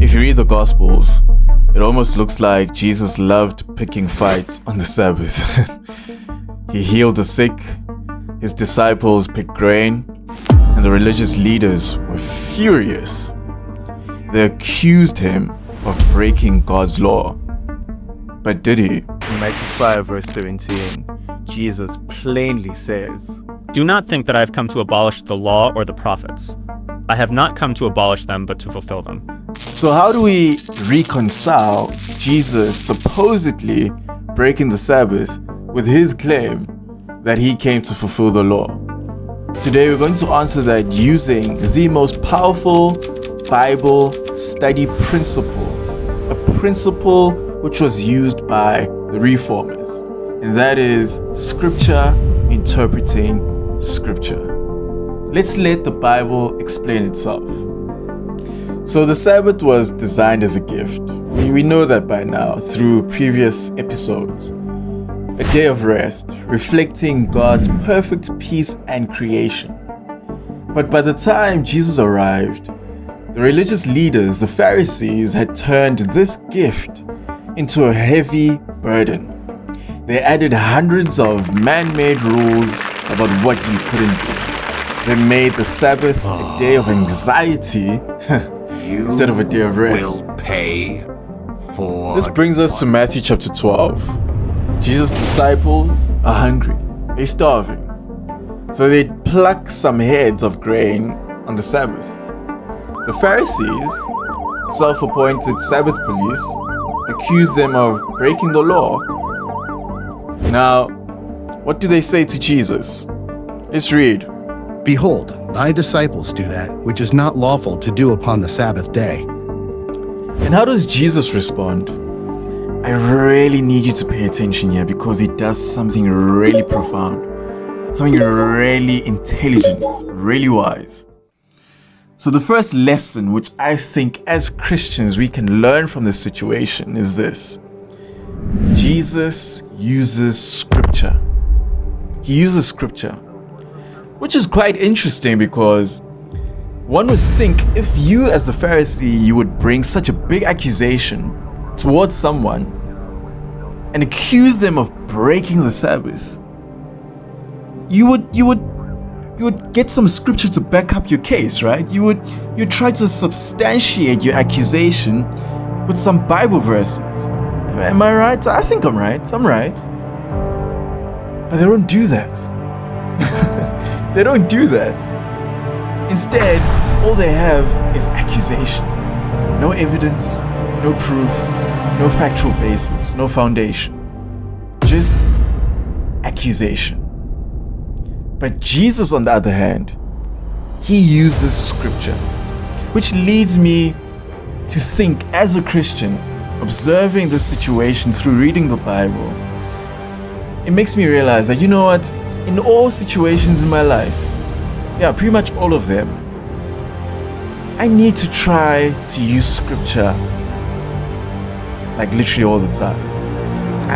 If you read the Gospels, it almost looks like Jesus loved picking fights on the Sabbath. He healed the sick, his disciples picked grain, and the religious leaders were furious. They accused him of breaking God's law. But did he? In Matthew 5 verse 17, Jesus plainly says, "Do not think that I have come to abolish the law or the prophets. I have not come to abolish them, but to fulfill them." So how do we reconcile Jesus supposedly breaking the Sabbath with his claim that he came to fulfill the law? Today we're going to answer that using the most powerful Bible study principle, a principle which was used by the Reformers, and that is Scripture interpreting Scripture. Let's let the Bible explain itself. So the Sabbath was designed as a gift. We know that by now through previous episodes. A day of rest, reflecting God's perfect peace and creation. But by the time Jesus arrived, the religious leaders, the Pharisees, had turned this gift into a heavy burden. They added hundreds of man-made rules about what you couldn't do. They made the Sabbath a day of anxiety instead of a day of rest. Will pay for. This brings us to Matthew chapter 12. Jesus' disciples are hungry. They're starving. So they pluck some heads of grain on the Sabbath. The Pharisees, self-appointed Sabbath police, accuse them of breaking the law. Now, what do they say to Jesus? Let's read. "Behold, thy disciples do that which is not lawful to do upon the Sabbath day." And how does Jesus respond? I really need you to pay attention here because he does something really profound, something really intelligent, really wise. So the first lesson which I think as Christians we can learn from this situation is this. Jesus uses Scripture. He uses Scripture, which is quite interesting because one would think if you as a Pharisee, you would bring such a big accusation towards someone and accuse them of breaking the Sabbath, you would get some scripture to back up your case, right? You'd try to substantiate your accusation with some Bible verses. Am I right? I think I'm right. I'm right. But they don't do that. They don't do that. Instead, all they have is accusation. No evidence, no proof, no factual basis, no foundation. Just accusation. But Jesus, on the other hand, he uses Scripture, which leads me to think as a Christian, observing the situation through reading the Bible, it makes me realize that, you know what, in all situations in my life, pretty much all of them, I need to try to use Scripture like literally all the time.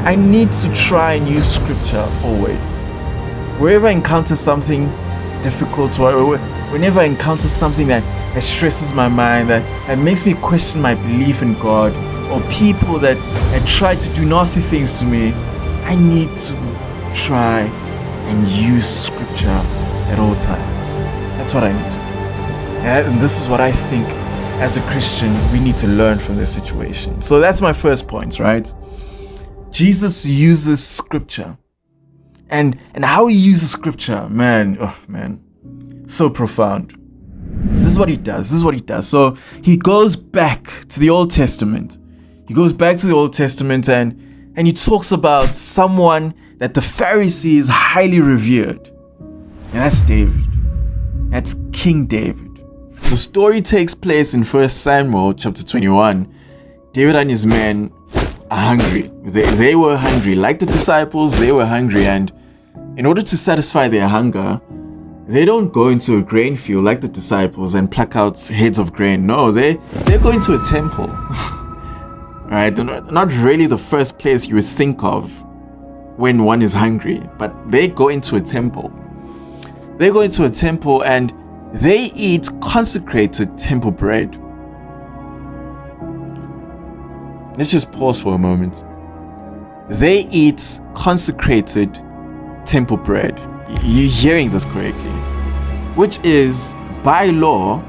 I need to try and use Scripture always. Wherever I encounter something difficult, or whenever I encounter something that stresses my mind, that makes me question my belief in God, or people that try to do nasty things to me, I need to try and use Scripture at all times. That's what I need to do. And this is what I think as a Christian we need to learn from this situation. So that's my first point, right? Jesus uses Scripture. And how he uses Scripture, man, so profound. This is what he does. So he goes back to the Old Testament. And he talks about someone that the Pharisees highly revered. And that's David. That's King David. The story takes place in 1 Samuel chapter 21. David and his men are hungry. They were hungry. Like the disciples, they were hungry. And in order to satisfy their hunger, they don't go into a grain field like the disciples and pluck out heads of grain. No, they're going to a temple. Right? They're not really the first place you would think of when one is hungry, but they go into a temple. They go into a temple and they eat consecrated temple bread. let's just pause for a moment. They eat consecrated temple bread. You're hearing this correctly. Which is, by law,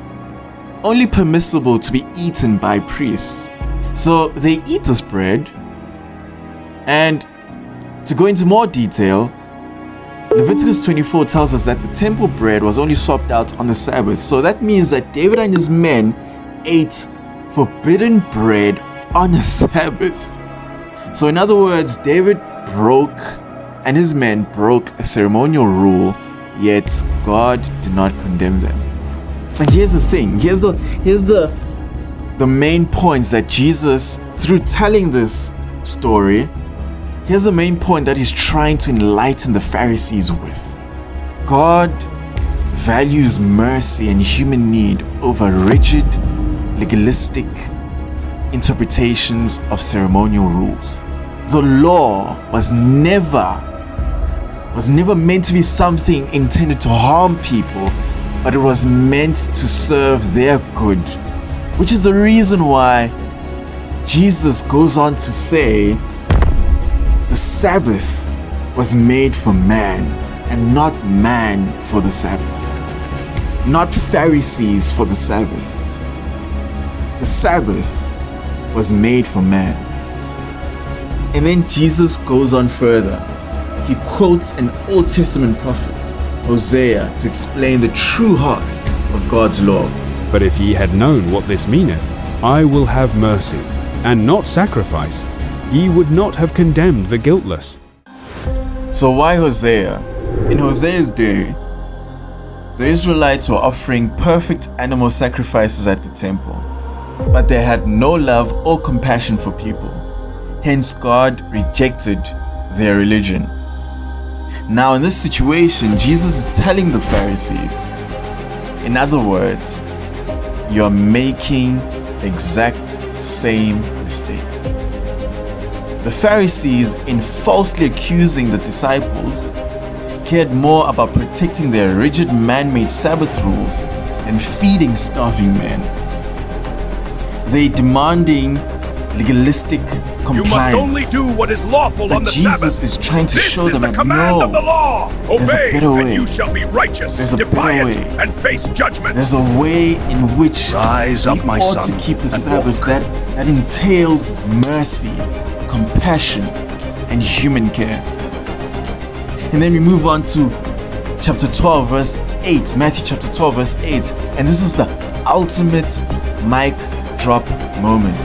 only permissible to be eaten by priests. So they eat this bread, and to go into more detail, Leviticus 24 tells us that the temple bread was only swapped out on the Sabbath. So that means that David and his men ate forbidden bread on a Sabbath. So in other words, David and his men broke a ceremonial rule, yet God did not condemn them. And here's the thing, here's the main points that Jesus, through telling this story, here's the main point that he's trying to enlighten the Pharisees with. God values mercy and human need over rigid, legalistic interpretations of ceremonial rules. The law was never meant to be something intended to harm people, but it was meant to serve their good, which is the reason why Jesus goes on to say the Sabbath was made for man and not man for the Sabbath. Not Pharisees for the Sabbath. The Sabbath was made for man. And then Jesus goes on further. He quotes an Old Testament prophet, Hosea, to explain the true heart of God's law. But if ye had known what this meaneth, I will have mercy, and not sacrifice, ye would not have condemned the guiltless. So why Hosea? In Hosea's day, the Israelites were offering perfect animal sacrifices at the temple, but they had no love or compassion for people. Hence, God rejected their religion. Now, in this situation, Jesus is telling the Pharisees, in other words, you're making the exact same mistake. The Pharisees, in falsely accusing the disciples, cared more about protecting their rigid man-made Sabbath rules than feeding starving men. They demanding legalistic compliance. You must only do what is lawful on the Jesus Sabbath. is trying to This show is them the that command no, of the law. there's a Obey, better way. and you shall be righteous, There's a better defiant, way. and face judgment. There's a way in which Rise we up, my ought son, to keep the and Sabbath walk. that entails mercy, compassion, and human care. And then we move on to chapter 12, verse 8, Matthew chapter 12, verse 8. And this is the ultimate mic drop moment.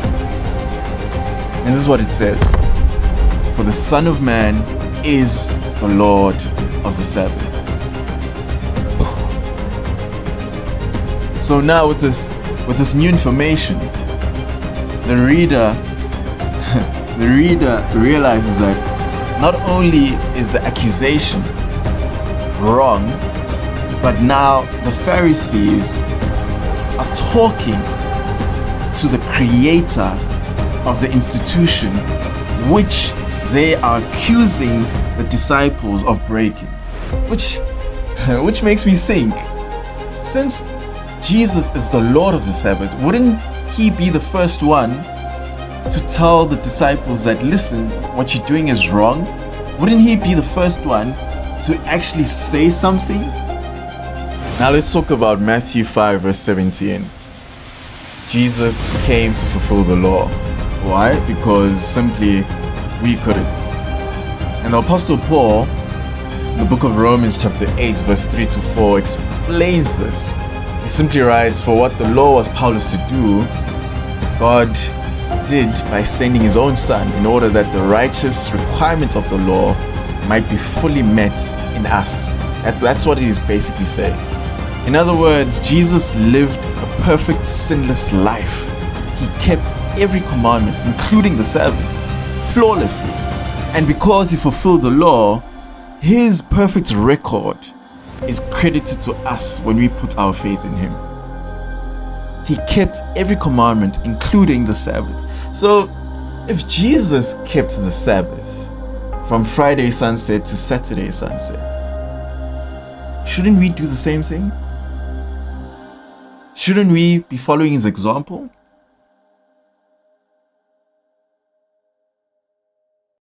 And this is what it says. For the Son of Man is the Lord of the Sabbath. So now with this new information, the reader realizes that not only is the accusation wrong, but now the Pharisees are talking to the creator of the institution, which they are accusing the disciples of breaking. Which makes me think, since Jesus is the Lord of the Sabbath, wouldn't he be the first one to tell the disciples that, listen, what you're doing is wrong? Wouldn't he be the first one to actually say something? Now let's talk about Matthew 5 verse 17. Jesus came to fulfill the law. Why? Because simply we couldn't. And the Apostle Paul, in the book of Romans chapter 8 verse 3 to 4 explains this. He simply writes, for what the law was powerless to do, God did by sending his own son in order that the righteous requirement of the law might be fully met in us. That's what he is basically saying. In other words, Jesus lived a perfect sinless life. He kept every commandment, including the Sabbath, flawlessly. And because he fulfilled the law, his perfect record is credited to us when we put our faith in him. He kept every commandment, including the Sabbath. So, if Jesus kept the Sabbath from Friday sunset to Saturday sunset, shouldn't we do the same thing? Shouldn't we be following his example?